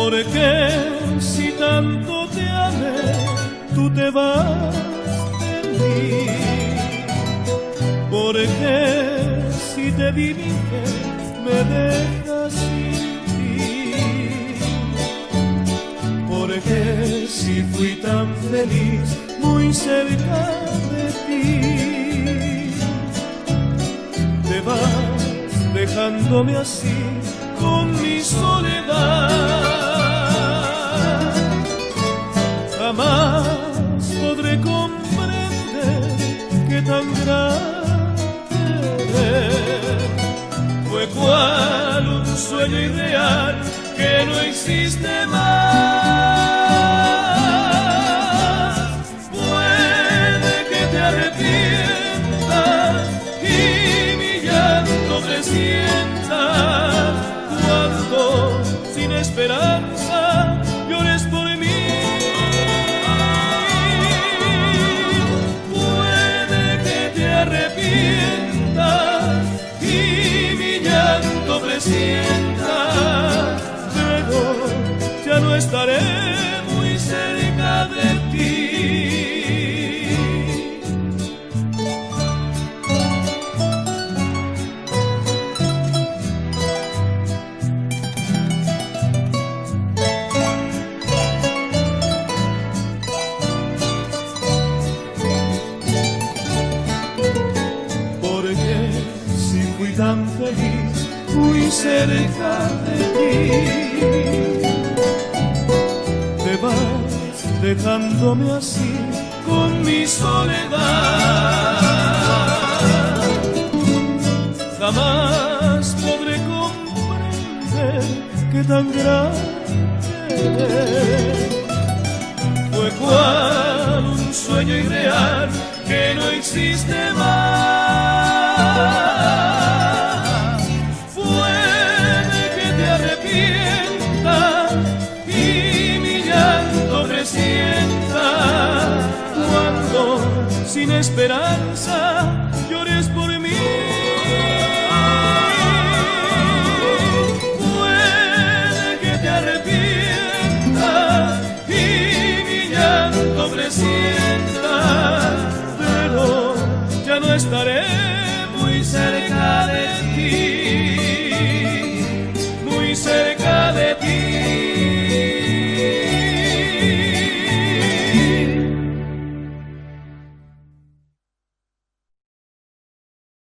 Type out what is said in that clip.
Porque si tanto te amé, tú te vas de mí. Porque si te di mi fe, me dejas sin ti. Porque si fui tan feliz muy cerca de ti, te vas dejándome así con mi soledad. Jamás podré comprender que tan grande fue cual un sueño irreal que no existe más. Puede que te arrepientas y mi llanto presientas cuando sin esperanza llores por mí. Puede que te arrepientas y mi llanto presientas, pero ya no estaré muy cerca de ti. Tan feliz, muy cerca de ti, te vas dejándome así con mi soledad. Jamás podré comprender que tan grande fue cual un sueño irreal que no existe más. Sienta cuando sin esperanza